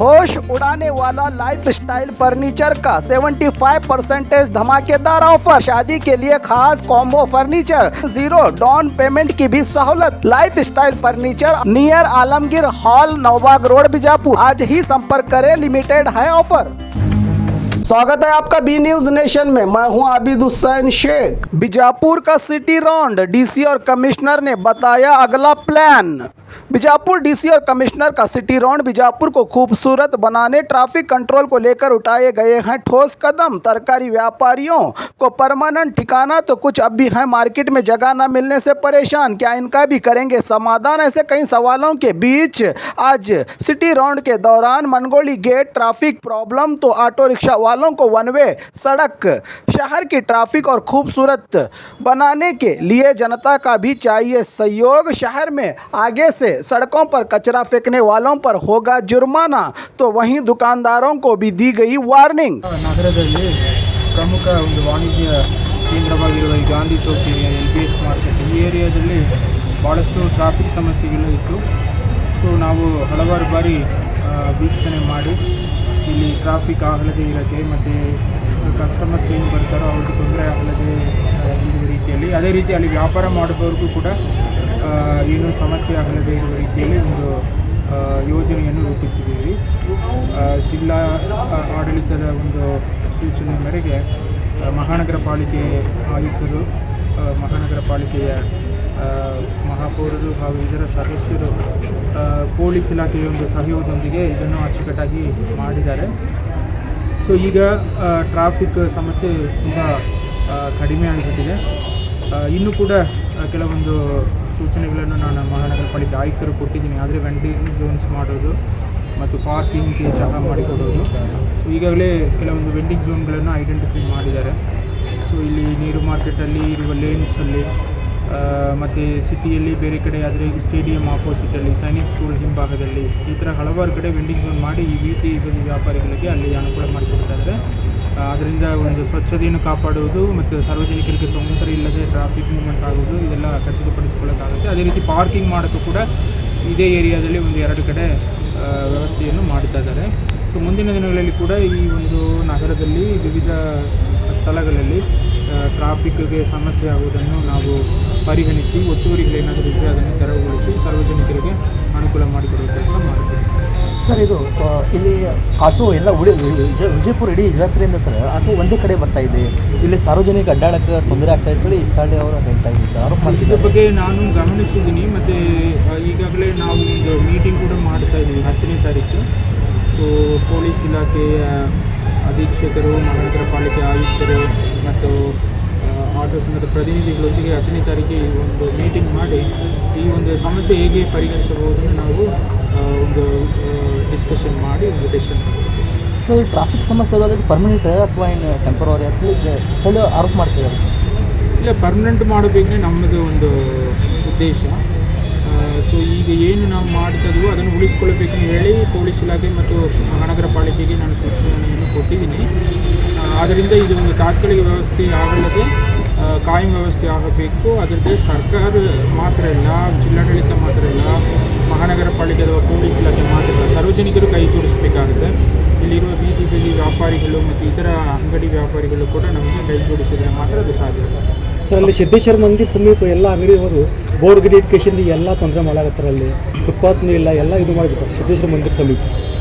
होश उड़ाने वाला लाइफस्टाइल फर्नीचर का 75% धमाकेदार ऑफर। शादी के लिए खास कॉम्बो फर्नीचर, 0 डाउन पेमेंट की भी सहूलत। Lifestyle furniture near Alamgir hall, Naubagh road, Bijapur. आज ही संपर्क करें, लिमिटेड है ऑफर। स्वागत है आपका बी न्यूज नेशन में। मैं हूं आबिद हुसैन शेख। बीजापुर का सिटी राउंड, डीसी और कमिश्नर ने बताया अगला प्लान। बीजापुर डीसी और कमिश्नर का सिटी राउंड बीजापुर को खूबसूरत बनाने, ट्रैफिक कंट्रोल को लेकर उठाए गए हैं ठोस कदम। तरकारी व्यापारियों को परमानेंट ठिकाना तो कुछ अब भी है मार्केट में जगह न मिलने से परेशान। क्या इनका भी करेंगे समाधान? ऐसे कई सवालों के बीच आज सिटी राउंड के दौरान मनगोली गेट, ट्रैफिक प्रॉब्लम तो ऑटो रिक्शा वालों को वन वे सड़क, शहर की ट्रैफिक और खूबसूरत बनाने के लिए जनता का भी चाहिए सहयोग। शहर में आगे से सड़कों पर कचरा फेंकने वालों पर होगा जुर्माना, तो वहीं दुकानदारों को भी दी गई वार्निंग। ನಗರದಲ್ಲಿ ಪ್ರಮುಖ ಒಂದು ವಾಣಿಜ್ಯ ಕೇಂದ್ರವಾಗಿರುವ ಈ Gandhi Chowk area, LBS market, ಈ ಏರಿಯಾದಲ್ಲಿ ಭಾಳಷ್ಟು ಟ್ರಾಫಿಕ್ ಸಮಸ್ಯೆಗಳು ಇತ್ತು. ಸೊ ನಾವು ಹಲವಾರು ಬಾರಿ ವೀಕ್ಷಣೆ ಮಾಡಿ ಇಲ್ಲಿ ಟ್ರಾಫಿಕ್ ಆಗಲದೇ ಇರೋಕ್ಕೆ ಮತ್ತು ಕಸ್ಟಮರ್ಸ್ ಏನು ಬರ್ತಾರೋ ಅವ್ರಿಗೆ ತೊಂದರೆ ಆಗಲದೇ ಇರುವ ರೀತಿಯಲ್ಲಿ, ಅದೇ ರೀತಿ ಅಲ್ಲಿ ವ್ಯಾಪಾರ ಮಾಡೋದವ್ರಿಗೂ ಕೂಡ ಏನೂ ಸಮಸ್ಯೆ ಆಗಲದೇ ಇರುವ ರೀತಿಯಲ್ಲಿ ಒಂದು ಯೋಜನೆಯನ್ನು ರೂಪಿಸಿದ್ದೀವಿ. ಜಿಲ್ಲಾ ಆಡಳಿತದ ಒಂದು ಸೂಚನೆ ಮೇರೆಗೆ ಮಹಾನಗರ ಪಾಲಿಕೆ ಆಯುಕ್ತರು, ಮಹಾನಗರ ಪಾಲಿಕೆಯ ಮಹಾಪೌರರು ಹಾಗೂ ಇದರ ಸದಸ್ಯರು ಪೊಲೀಸ್ ಇಲಾಖೆಯ ಒಂದು ಸಹಯೋಗದೊಂದಿಗೆ ಇದನ್ನು ಅಚ್ಚುಕಟ್ಟಾಗಿ ಮಾಡಿದ್ದಾರೆ. ಸೊ ಈಗ ಟ್ರಾಫಿಕ್ ಸಮಸ್ಯೆ ತುಂಬ ಕಡಿಮೆ ಆಗಿಬಿಟ್ಟಿದೆ. ಇನ್ನೂ ಕೂಡ ಕೆಲವೊಂದು ಸೂಚನೆಗಳನ್ನು ನಾನು ಮಹಾನಗರ ಪಾಲಿಕೆ ಆಯುಕ್ತರು ಕೊಟ್ಟಿದ್ದೀನಿ. ಆದರೆ ವೆಂಡಿಂಗ್ ಝೋನ್ಸ್ ಮಾಡೋದು ಮತ್ತು ಪಾರ್ಕಿಂಗ್ಗೆ ಜಾಗ ಮಾಡಿಕೊಡೋದು, ಈಗಾಗಲೇ ಕೆಲವೊಂದು ವೆಂಡಿಂಗ್ ಝೋನ್ಗಳನ್ನು ಐಡೆಂಟಿಫೈ ಮಾಡಿದ್ದಾರೆ. ಸೊ ಇಲ್ಲಿ ನೀರು ಮಾರ್ಕೆಟಲ್ಲಿ ಇರುವ ಲೇನ್ಸಲ್ಲಿ ಮತ್ತು ಸಿಟಿಯಲ್ಲಿ ಬೇರೆ ಕಡೆ ಆದರೆ ಸ್ಟೇಡಿಯಂ ಆಪೋಸಿಟಲ್ಲಿ, ಸೈನಿಕ್ ಸ್ಕೂಲ್ ಹಿಂಭಾಗದಲ್ಲಿ, ಈ ಥರ ಹಲವಾರು ಕಡೆ ವೆಂಡಿಂಗ್ ಝೋನ್ ಮಾಡಿ ಈ ಬೀದಿ ವ್ಯಾಪಾರಿಗಳಿಗೆ ಅಲ್ಲಿ ಅನುಕೂಲ ಮಾಡಿಕೊಡ್ತಾ ಇದ್ದಾರೆ. ಅದರಿಂದ ಒಂದು ಸ್ವಚ್ಛತೆಯನ್ನು ಕಾಪಾಡುವುದು ಮತ್ತು ಸಾರ್ವಜನಿಕರಿಗೆ ತೊಂದರೆ ಇಲ್ಲದೆ ಟ್ರಾಫಿಕ್ ಮೂವ್ಮೆಂಟ್ ಆಗೋದು ಇದೆಲ್ಲ ಖಚಿತಪಡಿಸ್ಕೊಳ್ಳೋಕ್ಕಾಗುತ್ತೆ. ಅದೇ ರೀತಿ ಪಾರ್ಕಿಂಗ್ ಮಾಡೋಕ್ಕೂ ಕೂಡ ಇದೇ ಏರಿಯಾದಲ್ಲಿ ಒಂದು 2 ಕಡೆ ವ್ಯವಸ್ಥೆಯನ್ನು ಮಾಡ್ತಾ ಇದ್ದಾರೆ. ಸೊ ಮುಂದಿನ ದಿನಗಳಲ್ಲಿ ಕೂಡ ಈ ಒಂದು ನಗರದಲ್ಲಿ ವಿವಿಧ ಸ್ಥಳಗಳಲ್ಲಿ ಟ್ರಾಫಿಕ್ಗೆ ಸಮಸ್ಯೆ ಆಗುವುದನ್ನು ನಾವು ಪರಿಗಣಿಸಿ ಒತ್ತುವರಿಗಳೇನಾದರೂ ಇದ್ದರೆ ಅದನ್ನು ತೆರವುಗೊಳಿಸಿ ಸಾರ್ವಜನಿಕರಿಗೆ ಅನುಕೂಲ ಮಾಡಿಕೊಡುವ ಕೆಲಸ ಮಾಡ್ತೀವಿ. ಸರ್, ಇದು ಇಲ್ಲಿ ಆಟೋ ಎಲ್ಲ ವಿಜಯಪುರ ಇಡೀ ಜಾತ್ರೆಯಿಂದ ಸರ್ ಆಟೋ ಒಂದೇ ಕಡೆ ಬರ್ತಾ ಇದೆ. ಇಲ್ಲಿ ಸಾರ್ವಜನಿಕ ಅಡ್ಡಾಡಕ್ಕೆ ತೊಂದರೆ ಆಗ್ತಾ ಇತ್ತು ಈ ಸ್ಥಳೀಯ ಅವರು ಹೇಳ್ತಾ ಇದ್ದೀವಿ ಸರ್. ಇದ್ರ ಬಗ್ಗೆ ನಾನು ಗಮನಿಸಿದ್ದೀನಿ ಮತ್ತು ಈಗಾಗಲೇ ನಾವು ಒಂದು ಮೀಟಿಂಗ್ ಕೂಡ ಮಾಡ್ತಾ ಇದ್ದೀವಿ 10ನೇ ತಾರೀಕು. ಸೊ ಪೊಲೀಸ್ ಇಲಾಖೆಯ ಅಧೀಕ್ಷಕರು, ಮಹಾನಗರ ಪಾಲಿಕೆ ಆಯುಕ್ತರು ಮತ್ತು ಆಟೋ ಸಂಘದ ಪ್ರತಿನಿಧಿಗಳೊಂದಿಗೆ 10ನೇ ತಾರೀಕಿಗೆ ಒಂದು ಮೀಟಿಂಗ್ ಮಾಡಿ ಈ ಒಂದು ಸಮಸ್ಯೆ ಹೇಗೆ ಪರಿಹರಿಸಬಹುದನ್ನು ನಾವು ಒಂದು ಡಿಸ್ಕಷನ್ ಮಾಡಿ ಒಂದು ಡಿಸಿಷನ್ ಮಾಡ್ತೀವಿ. ಸೊ ಈ ಟ್ರಾಫಿಕ್ ಸಮಸ್ಯೆ ಆಗೋದಕ್ಕೆ ಪರ್ಮನೆಂಟ್ ಅಥವಾ ಏನು ಟೆಂಪರರಿ ಅಂತ ಸ್ಥಳೀಯ ಆರೋಪ ಮಾಡ್ತಿದ್ದಾರೆ? ಇಲ್ಲ, ಪರ್ಮನೆಂಟ್ ಮಾಡಬೇಕೇ ನಮ್ಮದು ಒಂದು ಉದ್ದೇಶ. ಸೊ ಈಗ ಏನು ನಾವು ಮಾಡ್ತಿದ್ವೋ ಅದನ್ನು ಉಳಿಸ್ಕೊಳ್ಬೇಕಂತ ಹೇಳಿ ಪೊಲೀಸ್ ಇಲಾಖೆ ಮತ್ತು ಮಹಾನಗರ ಪಾಲಿಕೆಗೆ ನಾನು ಸೂಚನೆಯನ್ನು ಕೊಟ್ಟಿದ್ದೀನಿ. ಆದ್ದರಿಂದ ಇದು ಒಂದು ತಾತ್ಕಾಲಿಕ ವ್ಯವಸ್ಥೆ ಆಗಲ್ಲದೆ ಕಾಯಂ ವ್ಯವಸ್ಥೆ ಆಗಬೇಕು. ಅದಕ್ಕೆ ಸರ್ಕಾರ ಮಾತ್ರ ಇಲ್ಲ, ಜಿಲ್ಲಾಡಳಿತ ಮಾತ್ರ ಇಲ್ಲ, ಮಹಾನಗರ ಪಾಲಿಕೆ ಅಥವಾ ಪೊಲೀಸ್ ಇಲಾಖೆ ಮಾತ್ರ ಇಲ್ಲ, ಸಾರ್ವಜನಿಕರು ಕೈ ಜೋಡಿಸಬೇಕಾಗುತ್ತೆ. ಇಲ್ಲಿರುವ ಬೀದಿ ಬೀದಿ ವ್ಯಾಪಾರಿಗಳು ಮತ್ತು ಇತರ ಅಂಗಡಿ ವ್ಯಾಪಾರಿಗಳು ಕೂಡ ನಮಗೆ ಕೈ ಜೋಡಿಸಿದರೆ ಮಾತ್ರ ಅದು ಸಾಧ್ಯ. ಸರ್, ಅಲ್ಲಿ ಸಿದ್ದೇಶ್ವರ ಮಂದಿರ ಸಮೀಪ ಎಲ್ಲ ಅಂಗಡಿಯವರು ಬೋರ್ಡ್ ಗಿಡ ಇಟ್ಕೇಶಿಂದ ಎಲ್ಲ ತೊಂದರೆ ಮಾಡಾಕತ್ತಾರೆ. ಅಲ್ಲಿ ಫುಟ್ಪಾತ್ನೂ ಇಲ್ಲ, ಎಲ್ಲ ಇದು ಮಾಡಿಬಿಡ್ತಾರೆ ಸಿದ್ದೇಶ್ವರ ಮಂದಿರ ಸಮೀಪ.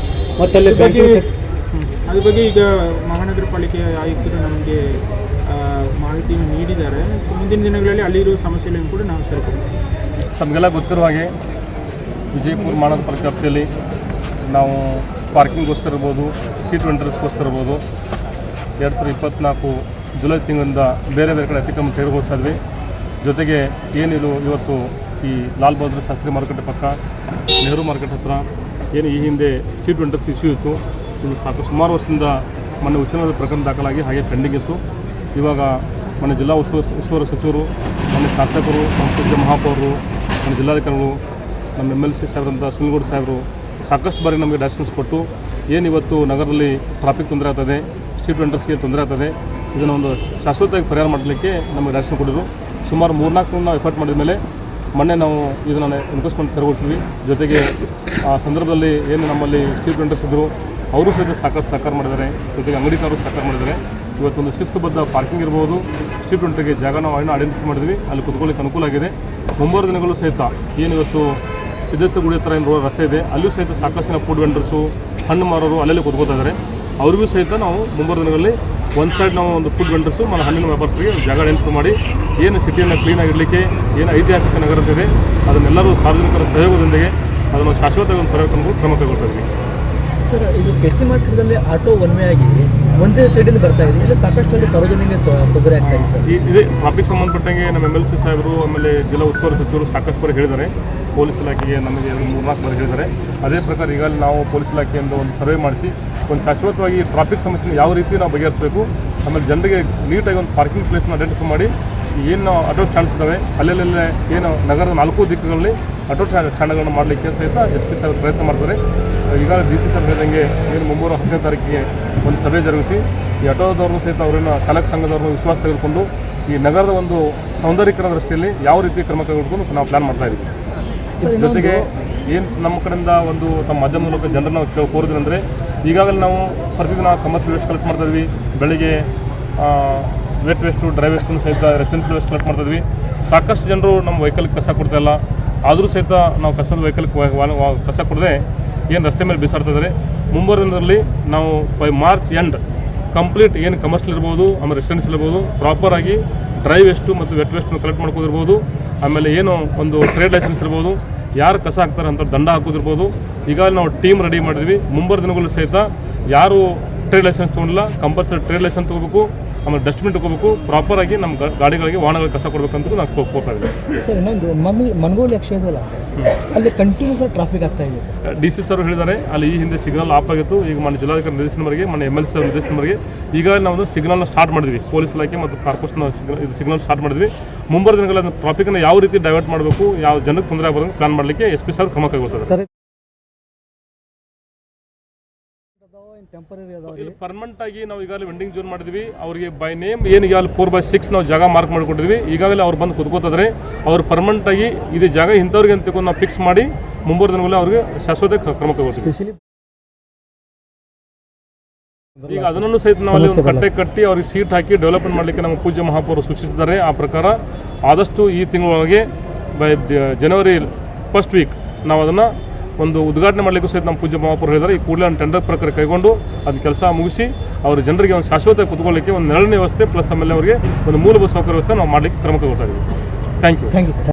ಮತ್ತು ಅಲ್ಲಿ ಅದ್ರ ಬಗ್ಗೆ ಈಗ ಮಹಾನಗರ ಪಾಲಿಕೆಯ ಆಯುಕ್ತರು ನಮಗೆ ಮಾಹಿತಿಯನ್ನು ನೀಡಿದ್ದಾರೆ. ಸೊ ಮುಂದಿನ ದಿನಗಳಲ್ಲಿ ಅಲ್ಲಿರುವ ಸಮಸ್ಯೆಗಳನ್ನು ಕೂಡ ನಾವು ಸರಿಪಡಿಸ್ತೀವಿ. ತಮಗೆಲ್ಲ ಗೊತ್ತಿರುವ ಹಾಗೆ ವಿಜಯಪುರ ಮಹಾನಗರ ಪಾಲಿಕೆ ವ್ಯಾಪ್ತಿಯಲ್ಲಿ ನಾವು ಪಾರ್ಕಿಂಗ್ಗೋಸ್ಕರ ಇರ್ಬೋದು, ಸ್ಟ್ರೀಟ್ ವೆಂಡರ್ಸ್ಗೋಸ್ಕರ ಇರ್ಬೋದು 2024 ಜುಲೈ ತಿಂಗಳಿಂದ ಬೇರೆ ಬೇರೆ ಕಡೆ ಅತಿಕ್ರಮ ತೆಗೆದುಕೊಳ್ತಾ ಇದ್ವಿ. ಜೊತೆಗೆ ಏನಿದು ಇವತ್ತು ಈ ಲಾಲ್ ಬಹದ್ದೂರ್ ಶಾಸ್ತ್ರಿ ಮಾರುಕಟ್ಟೆ ಪಕ್ಕ, ನೆಹರು ಮಾರ್ಕೆಟ್ ಹತ್ರ ಏನು ಈ ಹಿಂದೆ ಸ್ಟ್ರೀಟ್ ವೆಂಡರ್ಸ್ ಇಶ್ಯೂ ಇತ್ತು, ಇದು ಸುಮಾರು ವರ್ಷದಿಂದ ಮೊನ್ನೆ ಉಚ್ಚ ನ್ಯಾಯಾಲಯದ ಪ್ರಕರಣ ದಾಖಲಾಗಿ ಹಾಗೆ ಪೆಂಡಿಂಗ್ ಇತ್ತು. ಇವಾಗ ಮೊನ್ನೆ ಜಿಲ್ಲಾ ಉಸ್ತುವಾರಿ ಸಚಿವರು, ಮೊನ್ನೆ ಶಾಸಕರು, ಸಂಸದೀಯ ಮಹಾಪೌರರು, ನಮ್ಮ ಜಿಲ್ಲಾಧಿಕಾರಿಗಳು, ನಮ್ಮ MLC ಸಾಹೇಬರಂಥ ಸುನಿಲ್ಗೌಡ ಸಾಹೇಬರು ಸಾಕಷ್ಟು ಬಾರಿ ನಮಗೆ ಡೈರೆಕ್ಷನ್ಸ್ ಕೊಟ್ಟು ಏನಿವತ್ತು ನಗರದಲ್ಲಿ ಟ್ರಾಫಿಕ್ ತೊಂದರೆ ಆಗ್ತದೆ, ಸ್ಟ್ರೀಟ್ ವೆಂಡರ್ಸ್ಗೆ ತೊಂದರೆ ಆಗ್ತದೆ, ಇದನ್ನು ಒಂದು ಶಾಶ್ವತವಾಗಿ ಪರಿಹಾರ ಮಾಡಲಿಕ್ಕೆ ನಮಗೆ ಡೈರೆಕ್ಷನ್ ಕೊಟ್ಟಿದ್ರು. ಸುಮಾರು 3-4 ನಾವು ಎಫರ್ಟ್ ಮಾಡಿದ ಮೇಲೆ ಮೊನ್ನೆ ನಾವು ಇದನ್ನು ಎನ್ಕ್ವೈರ್ಮೆಂಟ್ ತೆರವುಗೊಳಿಸಿದ್ವಿ. ಜೊತೆಗೆ ಆ ಸಂದರ್ಭದಲ್ಲಿ ಏನು ನಮ್ಮಲ್ಲಿ ಸ್ಟ್ರೀಟ್ ವೆಂಡರ್ಸ್ ಇದ್ದರು ಅವರು ಸಹಿತ ಸಾಕಷ್ಟು ಸಹಕಾರ ಮಾಡಿದ್ದಾರೆ. ಜೊತೆಗೆ ಅಂಗಡಿಕಾರರು ಸಹಕಾರ ಮಾಡಿದ್ದಾರೆ. ಇವತ್ತೊಂದು ಶಿಸ್ತುಬದ್ಧ ಪಾರ್ಕಿಂಗ್ ಇರ್ಬೋದು, ಸ್ಟ್ರೀಟ್ ವೆಂಡರ್ಗೆ ಜಾಗ ನಾವು ಐಡೆಂಟಿಫೈ ಮಾಡಿದ್ವಿ, ಅಲ್ಲಿ ಕುತ್ಕೊಳ್ಳಿಕ್ಕೆ ಅನುಕೂಲ ಆಗಿದೆ. ಮುಂಬರುವ ದಿನಗಳು ಸಹಿತ ಏನು ಇವತ್ತು ಸಿದ್ದೇಶ್ವರ ಗುಡಿ ಹತ್ರ ಏನು ರಸ್ತೆ ಇದೆ ಅಲ್ಲಿಯೂ ಸಹಿತ ಸಾಕಷ್ಟು ಫುಡ್ ವೆಂಡರ್ಸು, ಹಣ್ಣು ಮಾರೋರು ಅಲ್ಲೆಲ್ಲ ಕುತ್ಕೋತಾ ಇದ್ದಾರೆ. ಅವ್ರಿಗೂ ಸಹಿತ ನಾವು ಮುಂಬರುವ ದಿನಗಳಲ್ಲಿ ಒಂದು ಸೈಡ್ ನಾವು ಒಂದು ಫುಡ್ ವೆಂಡರ್ಸು ಮತ್ತು ಹಣ್ಣಿನ ವ್ಯಾಪಾರಸ್ಥರಿಗೆ ಜಾಗ ಐಡೆಂಟಿಫೈ ಮಾಡಿ ಏನು ಸಿಟಿಯನ್ನು ಕ್ಲೀನಾಗಿಡಲಿಕ್ಕೆ ಏನು ಐತಿಹಾಸಿಕ ನಗರ ಇದೆ ಅದನ್ನೆಲ್ಲರೂ ಸಾರ್ವಜನಿಕರ ಸಹಯೋಗದೊಂದಿಗೆ ಅದನ್ನು ಶಾಶ್ವತವಾಗಿ ಒಂದು ಪರಿವರ್ತನೆಗೂ ಕ್ರಮ ಕೈಗೊಳ್ತಾ ಇದ್ದೀವಿ. ಸರ್, ಇದು ಕೆಸಿ ಮಾರ್ಕೆಟ್ದಲ್ಲಿ ಆಟೋ ಒನ್ ವೇ ಆಗಿ ಒಂದೇ ಸೈಡಿಂದ ಬರ್ತಾ ಇದೆ, ಇಲ್ಲ ಸಾಕಷ್ಟು ಸಾರ್ವಜನಿಕ ತೊಂದರೆ ಆಗ್ತಾ ಇದೆ ಸರ್. ಇದೇ ಟ್ರಾಫಿಕ್ ಸಂಬಂಧಪಟ್ಟಂಗೆ ನಮ್ಮ MLC ಸಾಹೇಬರು ಆಮೇಲೆ ಜಿಲ್ಲಾ ಉಸ್ತುವಾರಿ ಸಚಿವರು ಸಾಕಷ್ಟು ಬಾರಿ ಹೇಳಿದ್ದಾರೆ. ಪೊಲೀಸ್ ಇಲಾಖೆಗೆ ನಮಗೆ 3-4 ಬಾರಿ ಹೇಳಿದ್ದಾರೆ. ಅದೇ ಪ್ರಕಾರ ಈಗಾಗಲೇ ನಾವು ಪೊಲೀಸ್ ಇಲಾಖೆಯಿಂದ ಒಂದು ಸರ್ವೆ ಮಾಡಿಸಿ ಒಂದು ಶಾಶ್ವತವಾಗಿ ಟ್ರಾಫಿಕ್ ಸಮಸ್ಯೆನ ಯಾವ ರೀತಿ ನಾವು ಬಗೆಹರಿಸಬೇಕು, ಆಮೇಲೆ ಜನರಿಗೆ ನೀಟಾಗಿ ಒಂದು ಪಾರ್ಕಿಂಗ್ ಪ್ಲೇಸ್ನ ಐಡೆಂಟಿಫೈ ಮಾಡಿ ಏನು ಆಟೋ ಸ್ಟ್ಯಾಂಡ್ಸ್ ಇದ್ದಾವೆ ಅಲ್ಲೆಲ್ಲೇ ಏನು ನಗರದ 4 ದಿಕ್ಕುಗಳಲ್ಲಿ ಆಟೋ ಸ್ಟ್ಯಾಂಡ್ಗಳನ್ನು ಮಾಡಲಿಕ್ಕೆ ಸಹಿತ SP ಸಾಹೇಬರು ಪ್ರಯತ್ನ ಮಾಡ್ತಾರೆ. ಈಗಾಗಲೇ DC ಸಾಹೇಬರು ಹೇಳಿದಂಗೆ ಏನು ಮುಂಬರುವ 10ನೇ ತಾರೀಕಿಗೆ ಒಂದು ಸಭೆ ಜರುಗಿಸಿ ಈ ಆಟೋದವ್ರನ್ನೂ ಸಹಿತ ಅವರನ್ನು ಚಾಲಕ ಸಂಘದವ್ರನ್ನ ವಿಶ್ವಾಸ ತೆಗೆದುಕೊಂಡು ಈ ನಗರದ ಒಂದು ಸೌಂದರ್ಯೀಕರಣ ದೃಷ್ಟಿಯಲ್ಲಿ ಯಾವ ರೀತಿ ಕ್ರಮ ಕೈಗೊಳ್ಕೊಂಡು ನಾವು ಪ್ಲ್ಯಾನ್ ಮಾಡ್ತಾ ಇದ್ದೀವಿ. ಜೊತೆಗೆ ಏನು ನಮ್ಮ ಕಡೆಯಿಂದ ಒಂದು ತಮ್ಮ ಮಾಧ್ಯಮ ಮೂಲಕ ಜನರನ್ನು ನಾವು ಕೋರಿದ್ರಂದರೆ ಈಗಾಗಲೇ ನಾವು ಪ್ರತಿದಿನ 90 ವೇಸ್ಟ್ ಕಲೆಕ್ಟ್ ಮಾಡ್ತಾ ಇದ್ವಿ. ಬೆಳಿಗ್ಗೆ ವೆಟ್ ವೇಸ್ಟು, ಡ್ರೈ ವೇಸ್ಟು ಸಹಿತ ರೆಸಿಡೆನ್ಷಿಯಲ್ ವೇಸ್ಟ್ ಕಲೆಕ್ಟ್ ಮಾಡ್ತಾ ಇದ್ವಿ. ಸಾಕಷ್ಟು ಜನರು ನಮ್ಮ ವೆಹಿಕಲ್ಗೆ ಕಸ ಕೊಡ್ತಾಯಿಲ್ಲ, ಆದರೂ ಸಹಿತ ನಾವು ಕಸದ ವೆಹಿಕಲ್ಗೆ ಕಸ ಕೊಡದೆ ಏನು ರಸ್ತೆ ಮೇಲೆ ಬಿಸಾಡ್ತಾ ಇದ್ದಾರೆ. ಮುಂಬರುವ ದಿನದಲ್ಲಿ ನಾವು ಬೈ ಮಾರ್ಚ್ ಎಂಡ್ ಕಂಪ್ಲೀಟ್ ಏನು ಕಮರ್ಷಿಯಲ್ ಇರ್ಬೋದು, ಆಮೇಲೆ ರೆಸಿಡೆನ್ಷಿಯಲ್ ಇರ್ಬೋದು, ಪ್ರಾಪರಾಗಿ ಡ್ರೈ ವೇಸ್ಟು ಮತ್ತು ವೆಟ್ ವೇಸ್ಟನ್ನು ಕಲೆಕ್ಟ್ ಮಾಡ್ಕೋದಿರ್ಬೋದು. ಆಮೇಲೆ ಏನು ಒಂದು ಟ್ರೇಡ್ ಲೈಸೆನ್ಸ್ ಇರ್ಬೋದು, ಯಾರು ಕಸ ಹಾಕ್ತಾರೆ ಅಂತ ದಂಡ ಹಾಕೋದಿರ್ಬೋದು. ಈಗಾಗಲೇ ನಾವು ಟೀಮ್ ರೆಡಿ ಮಾಡಿದ್ವಿ. ಮುಂಬರುವ ದಿನಗಳು ಸಹಿತ ಯಾರು ಟ್ರೇಡ್ ಲೈಸೆನ್ಸ್ ತೊಗೊಂಡಿಲ್ಲ ಕಂಪಲ್ಸರಿ ಟ್ರೇಡ್ ಲೈಸೆನ್ಸ್ ತೊಗೋಬೇಕು, ಆಮೇಲೆ ಡಸ್ಟ್ಬಿನ್ ತೊಗೋಬೇಕು, ಪ್ರಾಪರಾಗಿ ನಮ್ಮ ಗಾಡಿಗಳಿಗೆ ವಾಹನಗಳಿಗೆ ಕಸ ಕೊಡಬೇಕಂತ ನಾವು ಕೋರ್ತಾ ಇದ್ದೀವಿ. ಸರ್, ಇನ್ನೊಂದು ಮನಗೋಳಿ ಅಕ್ಷಯ ಇದೆಯಲ್ಲ, ಅಲ್ಲಿ ಕಂಟಿನ್ಯೂಸ್ ಟ್ರಾಫಿಕ್ ಆಗ್ತಾ ಇದೆ. DC ಸರ್ ಹೇಳಿದ್ದಾರೆ ಅಲ್ಲಿ ಈ ಹಿಂದೆ ಸಿಗ್ನಲ್ ಆಫ್ ಆಗಿತ್ತು. ಈಗ ಮನೆ ಜಿಲ್ಲಾಧಿಕಾರಿ ನಿರ್ದೇಶನವರೆಗೆ, ಮನೆ MLC ನಿರ್ದೇಶನವರೆಗೆ ಈಗಾಗಲೇ ನಾವು ಸಿಗ್ನಲ್ನ ಸ್ಟಾರ್ಟ್ ಮಾಡಿದ್ವಿ. ಪೊಲೀಸ್ ಇಲಾಖೆ ಮತ್ತು ಕಾರ್ಪೊರೇಷನ್ ಸಿಗ್ನಲ್ ಸ್ಟಾರ್ಟ್ ಮಾಡಿದ್ವಿ. ಮುಂಬರುವ ದಿನಗಳಲ್ಲಿ ಟ್ರಾಫಿಕನ್ನು ಯಾವ ರೀತಿ ಡೈವರ್ಟ್ ಮಾಡಬೇಕು, ಯಾವ ಜನಕ್ಕೆ ತೊಂದರೆ ಆಗಬಾರ್ದು ಪ್ಲಾನ್ ಮಾಡಲಿಕ್ಕೆ SP ಸರ್ ಕ್ರಮ ಕೈಗೊಳ್ತಾರೆ. ಪರ್ಮನೆಂಟ್ ಆಗಿ ನಾವು ಈಗಾಗಲೇ ವೆಂಡಿಂಗ್ ಜೋನ್ ಮಾಡಿದ್ವಿ. ಅವರಿಗೆ ಬೈ ನೇಮ್ ಏನು ಈಗಾಗಲೇ 4/6 ನಾವು ಜಾಗ ಮಾರ್ಕ್ ಮಾಡಿಕೊಟ್ಟಿದ್ವಿ. ಈಗಾಗಲೇ ಅವ್ರು ಬಂದು ಕುತ್ಕೋತಿದ್ರೆ ಅವ್ರು ಪರ್ಮನೆಂಟ್ ಆಗಿ ಇದು ಜಾಗ ಇಂಥವ್ರಿಗೆ ಅಂತ ನಾವು ಫಿಕ್ಸ್ ಮಾಡಿ ಮುಂಬರುವ ದಿನಗಳಲ್ಲಿ ಅವ್ರಿಗೆ ಶಾಶ್ವತ ಕ್ರಮ ಕೈಗೊಳ್ತೀವಿ. ಈಗ ಅದನ್ನು ಸಹಿತ ನಾವು ಅಲ್ಲಿ ಒಂದು ಕಟ್ಟೆ ಕಟ್ಟಿ ಅವ್ರಿಗೆ ಸೀಟ್ ಹಾಕಿ ಡೆವಲಪ್ಮೆಂಟ್ ಮಾಡಲಿಕ್ಕೆ ನಮ್ಮ ಪೂಜ್ಯ ಮಹಾಪೌರರು ಸೂಚಿಸಿದ್ದಾರೆ. ಆ ಪ್ರಕಾರ ಆದಷ್ಟು ಈ ತಿಂಗಳೊಳಗೆ ಬೈ ಜನವರಿ 1st ವೀಕ್ ನಾವು ಅದನ್ನು ಒಂದು ಉದ್ಘಾಟನೆ ಮಾಡಲಿಕ್ಕೂ ಸಹಿತ ನಮ್ಮ ಪೂಜ್ಯ ಮಹಾಪೌರರು ಹೇಳಿದ್ದಾರೆ. ಈ ಕೂಡಲೇ ಒಂದು ಟೆಂಡರ್ ಪ್ರಕ್ರಿಯೆ ಕೈಗೊಂಡು ಅದನ್ನ ಕೆಲಸ ಮುಗಿಸಿ ಅವರ ಜನರಿಗೆ ಒಂದು ಶಾಶ್ವತ ಕುತ್ಕೊಳ್ಳಿಕ್ಕೆ ಒಂದು ನೆರಳಿನ ವ್ಯವಸ್ಥೆ ಪ್ಲಸ್ ಆಮೇಲೆ ಅವರಿಗೆ ಒಂದು ಮೂಲಭೂತ ಸೌಕರ್ಯ ವ್ಯವಸ್ಥೆ ನಾವು ಮಾಡಲಿಕ್ಕೆ ಕ್ರಮ ಕೈಗೊಳ್ತಾ ಇದ್ದೀವಿ. Thank you.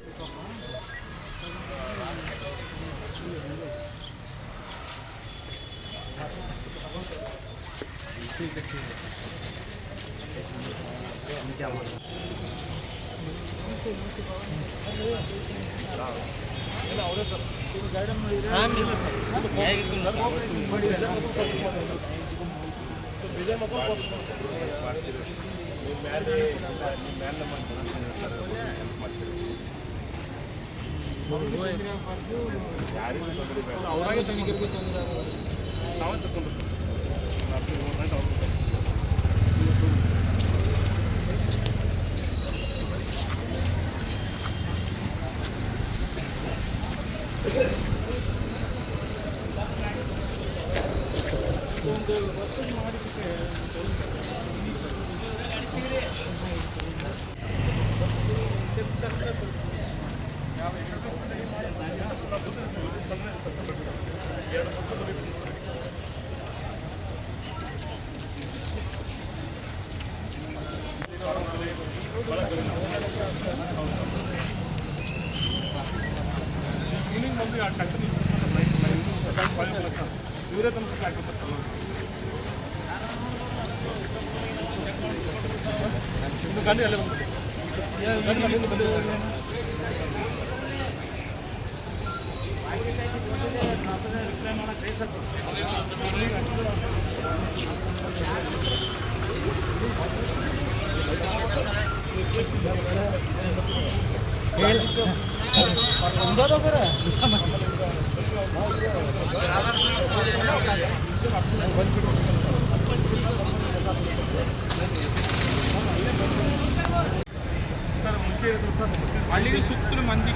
ಹಳ್ಳಿಗೆ ಸುತ್ತಲೂ ಮಂದಿ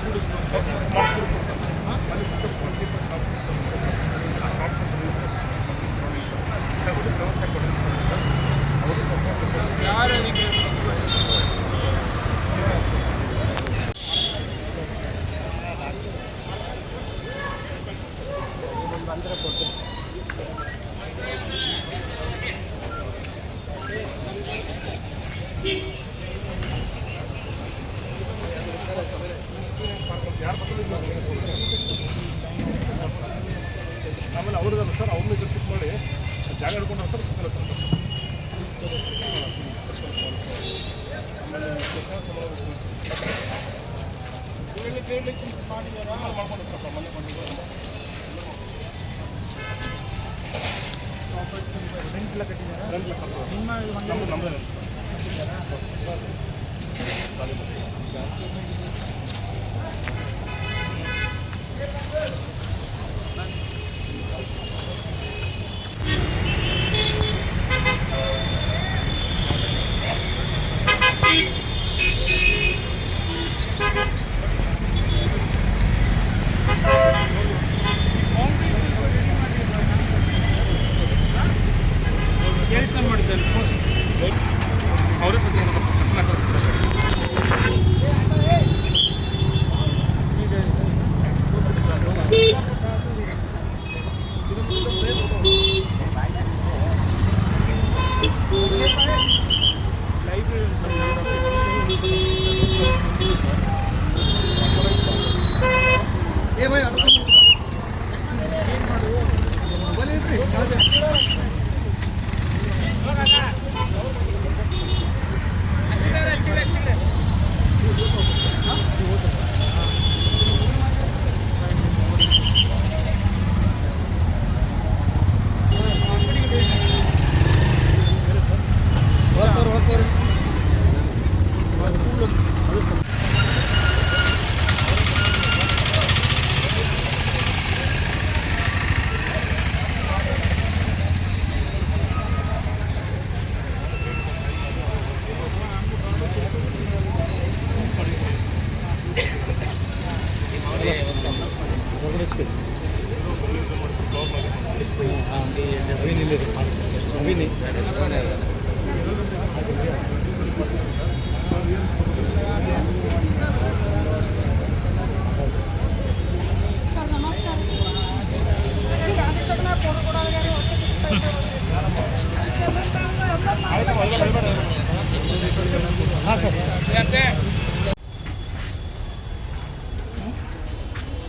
ಯಾರು ಅದಕ್ಕೆ ಆಮೇಲೆ ಅವ್ರದಲ್ಲ ಸರ್, ಅವ್ರನ್ನ ಶಿಫ್ಟ್ ಮಾಡಿ ಜಾಗ ಹಿಡ್ಕೊಂಡು ಸರ್ ಸಿಕ್ಕಲ್ಲ ಸರ್. ಕೆಲಸ ಮಾಡಿದ್ದಾರೆ ಅವರೇ ಸರ್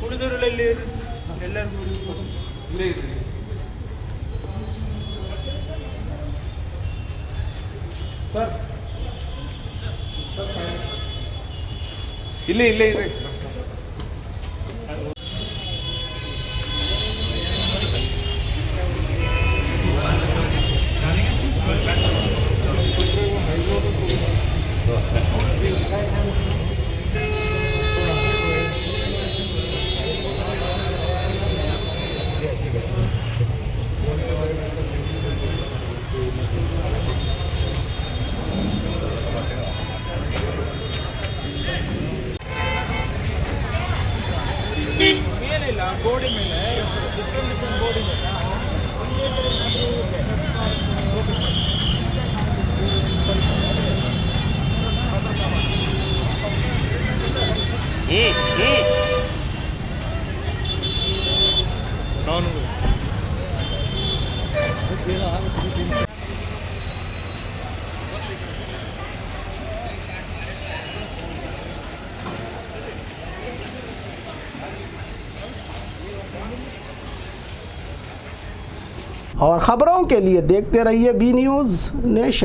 ಉಳಿದವರಲ್ಲಿ ಎಲ್ಲರಿಗೂ ಸರ್ ಇಲ್ಲೇ ಇಲ್ಲೇ ಇದೆ. ಮೇಲಿಲ್ಲ ಗೋಡಿ ಮೇಲೆ ಡಿಫ್ರೆಂಟ್ ಗೋಡಿ ಮೇಲೆ और ख़बरों के लिए देखते रहिए बी न्यूज़ नेशन।